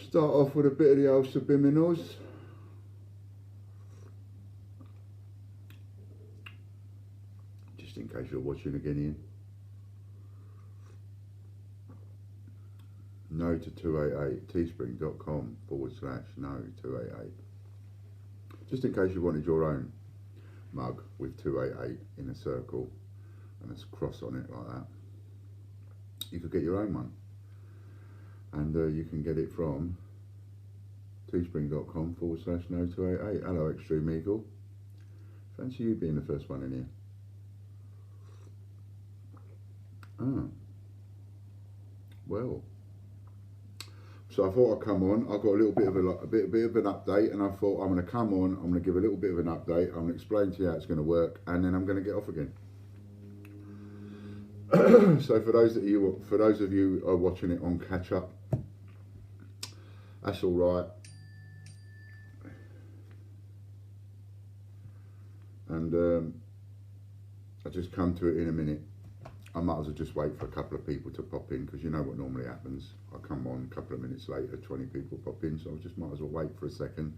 start off with a bit of the old subliminals. Just in case you're watching again, Ian. No to 288, teespring.com/no288. Just in case you wanted your own mug with 288 in a circle and a cross on it like that. You could get your own one. And you can get it from teespring.com/no288. Hello, Extreme Eagle. Fancy you being the first one in here. Ah. Well. So I thought I'd come on. I've got a little bit of a bit of an update, and I thought I'm going to come on. I'm going to give a little bit of an update. I'm going to explain to you how it's going to work, and then I'm going to get off again. So for those of you who are watching it on catch up, that's all right. And I'll just come to it in a minute. I might as well just wait for a couple of people to pop in, because you know what normally happens. I come on a couple of minutes later, 20 people pop in, so I just might as well wait for a second.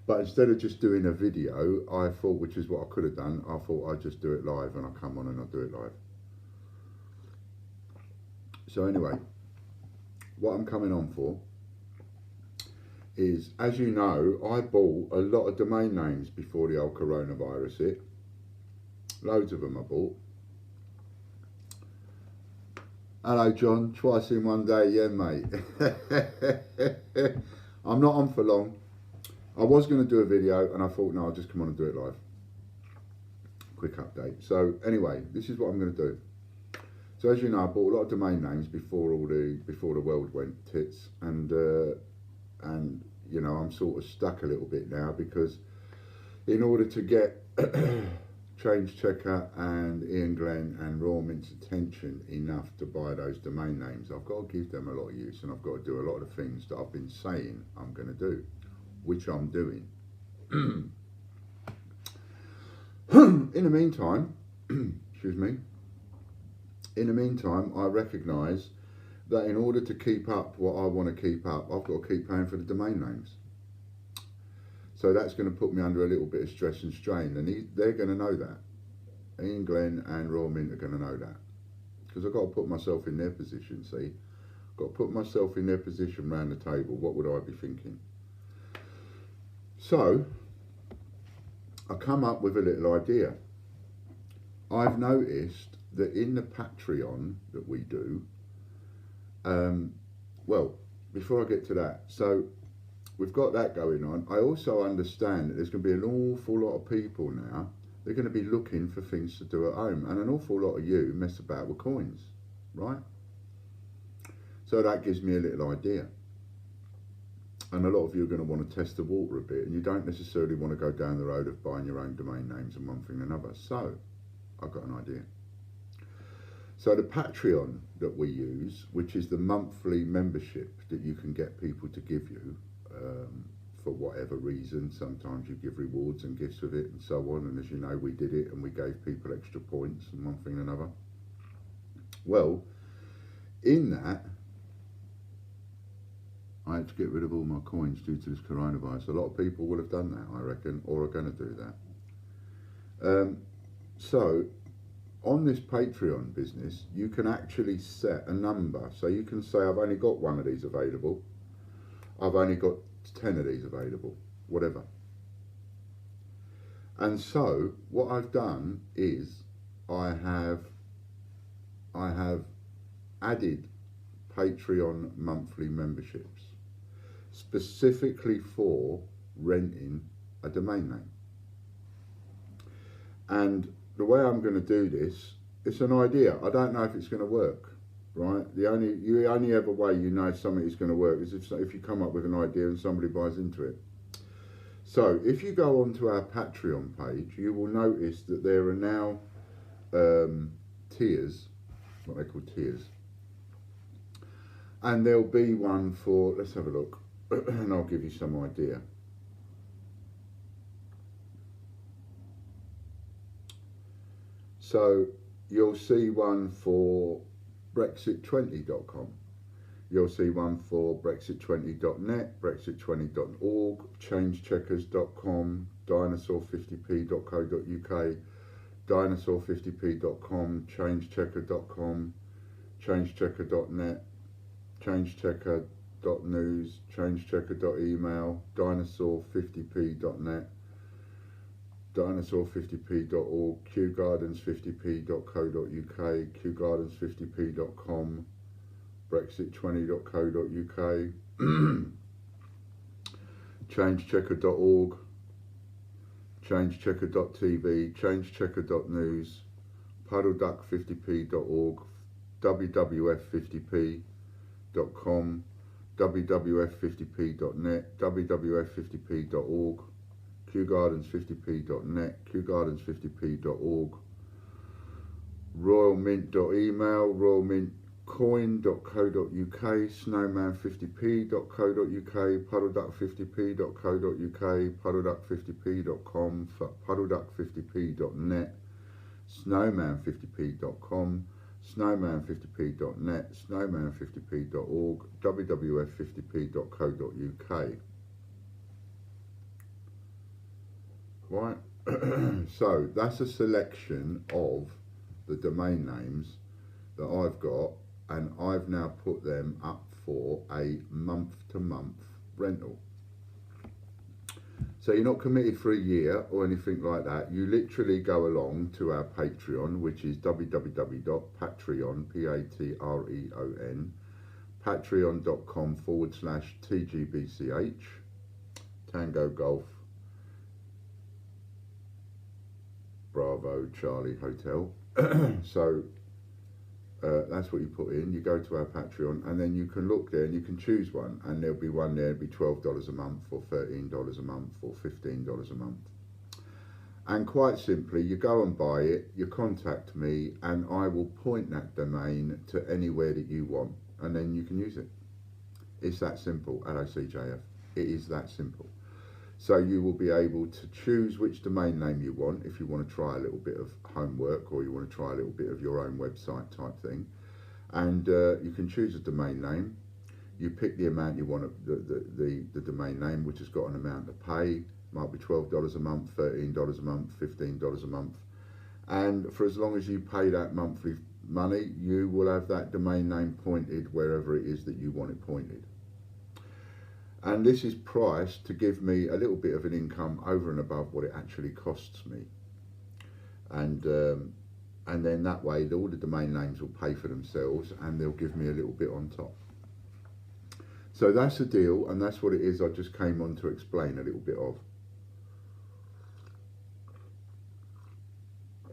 But instead of just doing a video, I thought, which is what I could have done, I thought I'd just do it live, and I'll come on and I'll do it live. So anyway, what I'm coming on for is, as you know, I bought a lot of domain names before the old coronavirus hit. Loads of them I bought. Hello John, twice in one day, yeah mate. I'm not on for long. I was going to do a video and I thought, no, I'll just come on and do it live. Quick update. So anyway, this is what I'm going to do. So as you know, I bought a lot of domain names before the world went tits, and you know, I'm sort of stuck a little bit now, because in order to get Change Checker and Ian Glenn and Raw Mint's attention enough to buy those domain names, I've got to give them a lot of use, and I've got to do a lot of things that I've been saying I'm going to do, which I'm doing. In the meantime, excuse me, in the meantime, I recognise that in order to keep up what I want to keep up, I've got to keep paying for the domain names. So that's going to put me under a little bit of stress and strain, and they're going to know that. Ian Glenn and Raw Mint are going to know that, because I've got to put myself in their position. See, I've got to put myself in their position round the table. What would I be thinking? So I come up with a little idea. I've noticed that in the Patreon that we do, well, before I get to that, so we've got that going on. I also understand that there's going to be an awful lot of people now. They're going to be looking for things to do at home, and an awful lot of you mess about with coins, right? So that gives me a little idea. And a lot of you are going to want to test the water a bit, and you don't necessarily want to go down the road of buying your own domain names and one thing and another. So I've got an idea. So the Patreon that we use, which is the monthly membership that you can get people to give you for whatever reason. Sometimes you give rewards and gifts with it and so on. And as you know, we did it and we gave people extra points and one thing and another. Well, in that, I had to get rid of all my coins due to this coronavirus. A lot of people will have done that, I reckon, or are going to do that. So on this Patreon business, you can actually set a number. So you can say, I've only got one of these available. I've only got 10 of these available, whatever. And so what I've done is I have added Patreon monthly memberships specifically for renting a domain name. And the way I'm going to do this, it's an idea. I don't know if it's going to work, right? The only ever way you know something is going to work is if you come up with an idea and somebody buys into it. So if you go onto our Patreon page, you will notice that there are now tiers, what they call tiers. And there'll be one for, let's have a look, and I'll give you some idea. So you'll see one for Brexit20.com. You'll see one for Brexit20.net, Brexit20.org, changecheckers.com, dinosaur50p.co.uk, dinosaur50p.com, changechecker.com, changechecker.net, changechecker.news, changechecker.email, dinosaur50p.net, dinosaur50p.org, qgardens50p.co.uk, qgardens50p.com, brexit20.co.uk, changechecker.org, changechecker.tv, changechecker.news, puddleduck50p.org, wwf50p.com, wwf50p.net, wwf50p.org, qgardens50p.net, qgardens50p.org, royalmint.email, royalmintcoin.co.uk, snowman50p.co.uk, puddleduck50p.co.uk, puddleduck50p.com, puddleduck50p.net, snowman50p.com, snowman50p.net, snowman50p.org, wwf50p.co.uk. Right, so that's a selection of the domain names that I've got, and I've now put them up for a month-to-month rental. So you're not committed for a year or anything like that. You literally go along to our Patreon, which is www.patreon, P-A-T-R-E-O-N, patreon.com/TGBCH, Tango Golf Bravo Charlie Hotel. So that's what you put in. You go to our Patreon, and then you can look there and you can choose one, and there'll be one there, it'll be $12 a month or $13 a month or $15 a month. And quite simply, you go and buy it, you contact me, and I will point that domain to anywhere that you want, and then you can use it. It's that simple, LOCJF. It is that simple. So you will be able to choose which domain name you want if you want to try a little bit of homework, or you want to try a little bit of your own website type thing. And you can choose a domain name. You pick the amount you want, the domain name, which has got an amount to pay. Might be $12 a month, $13 a month, $15 a month. And for as long as you pay that monthly money, you will have that domain name pointed wherever it is that you want it pointed. And this is priced to give me a little bit of an income over and above what it actually costs me. And then that way, all the domain names will pay for themselves, and they'll give me a little bit on top. So that's the deal, and that's what it is I just came on to explain a little bit of. A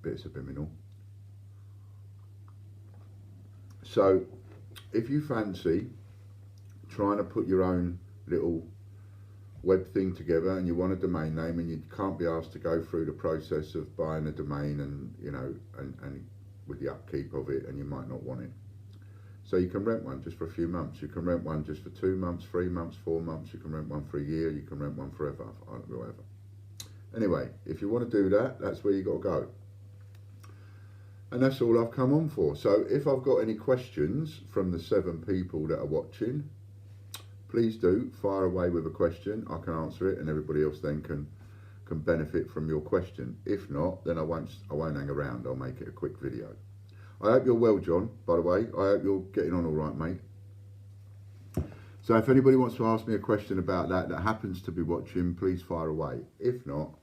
bit subliminal. So if you fancy trying to put your own little web thing together, and you want a domain name, and you can't be asked to go through the process of buying a domain and, you know, and with the upkeep of it, and you might not want it. So you can rent one just for a few months. You can rent one just for 2 months, 3 months, 4 months. You can rent one for a year. You can rent one forever, whatever. Anyway, if you want to do that, that's where you got to go. And that's all I've come on for. So if I've got any questions from the 7 people that are watching, please do fire away with a question. I can answer it, and everybody else then can benefit from your question. If not, then I won't hang around. I'll make it a quick video. I hope you're well, John, by the way. I hope you're getting on all right, mate. So if anybody wants to ask me a question about that happens to be watching, please fire away. If not,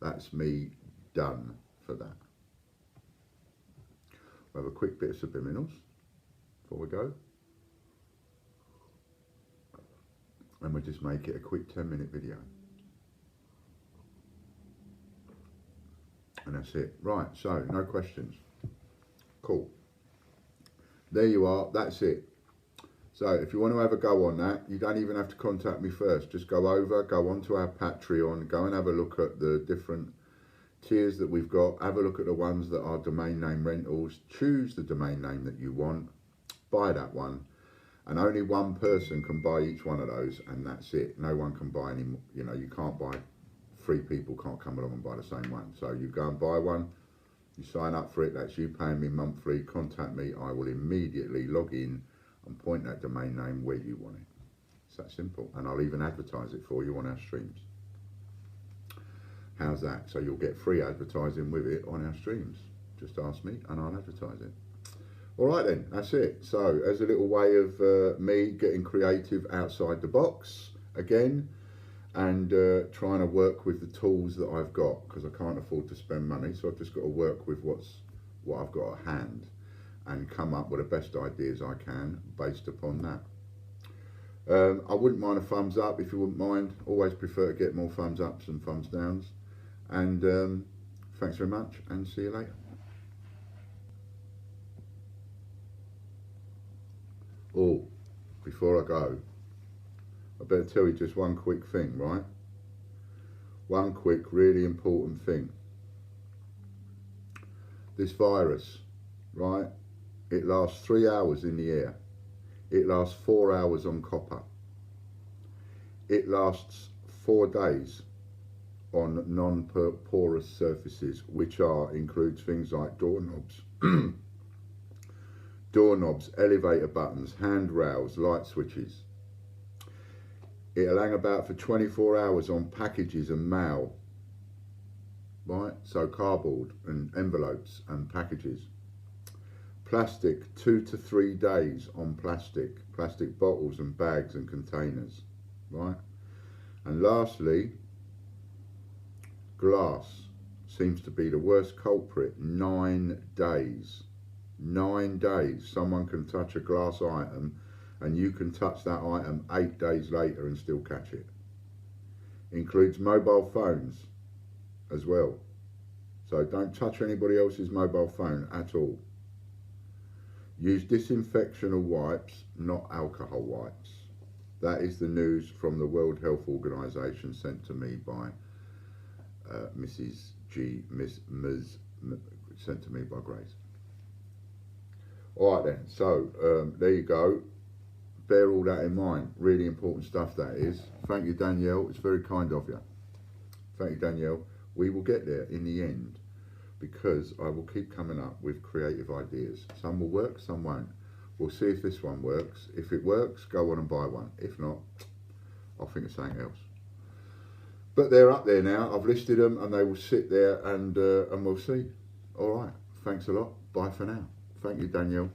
that's me done for that. We'll have a quick bit of subliminals before we go. And we'll just make it a quick 10-minute video. And that's it. Right, so no questions. Cool. There you are, that's it. So if you want to have a go on that, you don't even have to contact me first. Just go onto our Patreon, go and have a look at the different tiers that we've got. Have a look at the ones that are domain name rentals. Choose the domain name that you want. Buy that one. And only one person can buy each one of those, and that's it. No one can buy any, you know, you can't buy, 3 people can't come along and buy the same one. So you go and buy one, you sign up for it, that's you paying me monthly, contact me, I will immediately log in, and point that domain name where you want it. It's that simple. And I'll even advertise it for you on our streams. How's that? So you'll get free advertising with it on our streams. Just ask me and I'll advertise it. All right then, that's it. So as a little way of me getting creative outside the box again, and trying to work with the tools that I've got, because I can't afford to spend money, so I've just got to work with what I've got at hand and come up with the best ideas I can based upon that. I wouldn't mind a thumbs up if you wouldn't mind. Always prefer to get more thumbs ups than thumbs downs. And thanks very much, and see you later. Oh, before I go, I better tell you just one quick thing, right? One quick, really important thing. This virus, right? It lasts 3 hours in the air. It lasts 4 hours on copper. It lasts 4 days on non-porous surfaces, which includes things like doorknobs, elevator buttons, handrails, light switches. It'll hang about for 24 hours on packages and mail, right? So cardboard and envelopes and packages. Plastic, 2 to 3 days on plastic bottles and bags and containers, right? And lastly, glass seems to be the worst culprit. 9 days. 9 days. Someone can touch a glass item and you can touch that item 8 days later and still catch it. Includes mobile phones as well. So don't touch anybody else's mobile phone at all. Use disinfectional wipes, not alcohol wipes. That is the news from the World Health Organization sent to me by sent to me by Grace. All right then, so there you go. Bear all that in mind. Really important stuff that is. Thank you, Danielle. It's very kind of you. Thank you, Danielle. We will get there in the end, because I will keep coming up with creative ideas. Some will work, some won't. We'll see if this one works. If it works, go on and buy one. If not, I'll think of something else. But they're up there now. I've listed them and they will sit there and we'll see. All right. Thanks a lot. Bye for now. Thank you, Danielle.